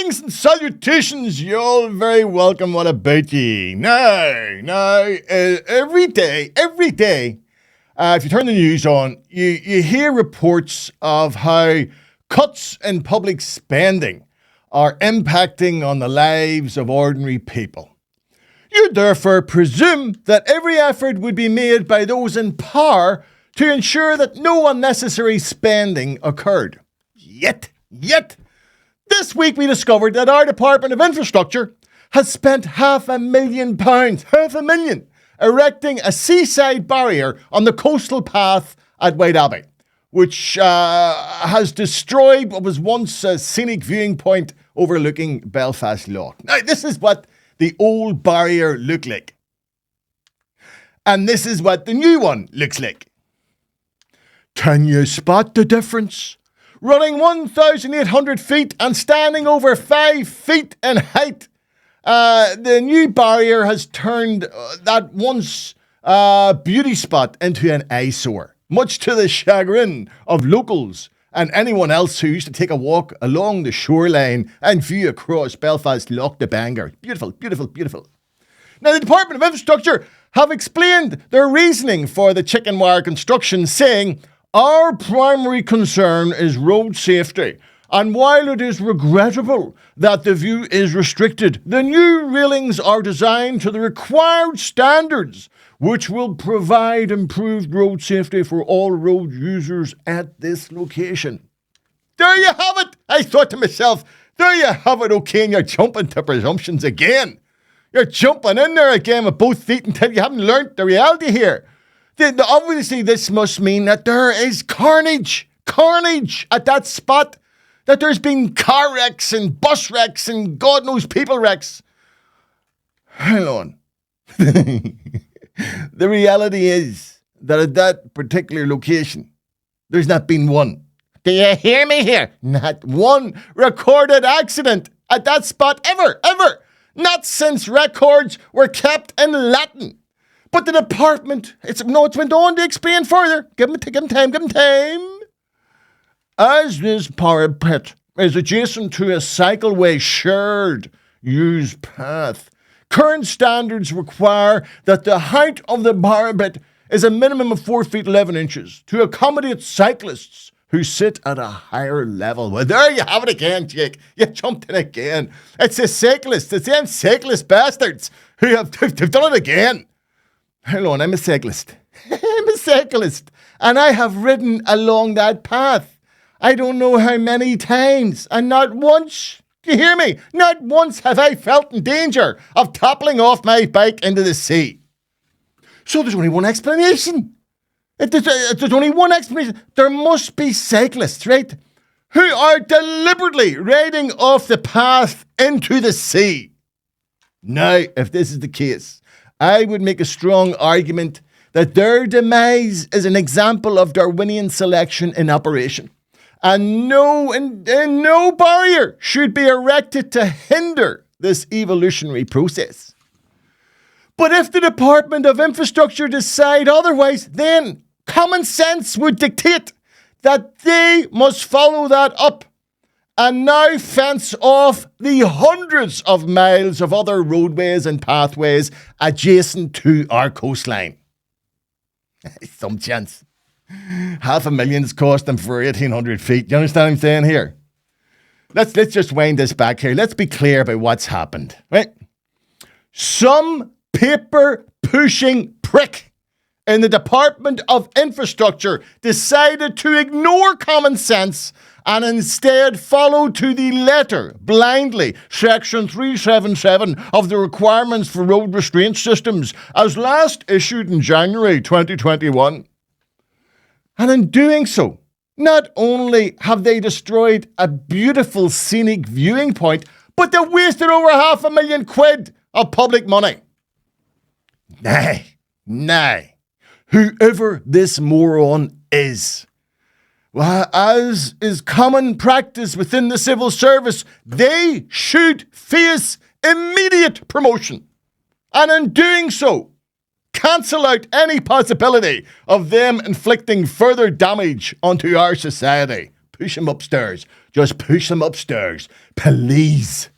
Greetings and salutations, you all very welcome. What about ye? Now, every day, if you turn the news on, you hear reports of how cuts in public spending are impacting on the lives of ordinary people. You therefore presume that every effort would be made by those in power to ensure that no unnecessary spending occurred. Yet, this week we discovered that our Department of Infrastructure has spent £500,000, erecting a seaside barrier on the coastal path at White Abbey, which has destroyed what was once a scenic viewing point overlooking Belfast Lough. Now, this is what the old barrier looked like. And this is what the new one looks like. Can you spot the difference? Running 1,800 feet and standing over 5 feet in height, the new barrier has turned that once beauty spot into an eyesore, much to the chagrin of locals and anyone else who used to take a walk along the shoreline and view across Belfast Lough to Bangor. Beautiful, beautiful, beautiful. Now, the Department of Infrastructure have explained their reasoning for the chicken wire construction, saying, "Our primary concern is road safety, and while it is regrettable that the view is restricted, the new railings are designed to the required standards, which will provide improved road safety for all road users at this location." There you have it! I thought to myself, there you have it, okay, and you're jumping to presumptions again. You're jumping in there again with both feet until you haven't learnt the reality here. Obviously, this must mean that there is carnage at that spot, that there's been car wrecks and bus wrecks and God knows people wrecks. Hang on. The reality is that at that particular location, there's not been one. Do you hear me here? Not one recorded accident at that spot ever. Not since records were kept in Latin. But the department, it's went on to explain further. Give him time. As this parapet is adjacent to a cycleway shared use path, current standards require that the height of the parapet is a minimum of 4 feet 11 inches to accommodate cyclists who sit at a higher level. Well, there you have it again, Jake. You jumped in again. It's the cyclists, it's them cyclist bastards who have done it again. Hold on, I'm a cyclist. And I have ridden along that path. I don't know how many times, and not once, do you hear me? Not once have I felt in danger of toppling off my bike into the sea. So there's only one explanation. There's only one explanation. There must be cyclists, right, who are deliberately riding off the path into the sea. Now, if this is the case, I would make a strong argument that their demise is an example of Darwinian selection in operation. And no barrier should be erected to hinder this evolutionary process. But if the Department of Infrastructure decide otherwise, then common sense would dictate that they must follow that up and now fence off the hundreds of miles of other roadways and pathways adjacent to our coastline. Some chance. $500,000's cost them for 1,800 feet. You understand what I'm saying here? Let's just wind this back here. Let's be clear about what's happened, right? Some paper-pushing prick in the Department of Infrastructure decided to ignore common sense and instead follow to the letter, blindly, Section 377 of the requirements for road restraint systems, as last issued in January 2021. And in doing so, not only have they destroyed a beautiful scenic viewing point, but they've wasted over £500,000 of public money. Nay, whoever this moron is, well, as is common practice within the civil service, they should face immediate promotion. And in doing so, cancel out any possibility of them inflicting further damage onto our society. Push them upstairs. Just push them upstairs, please.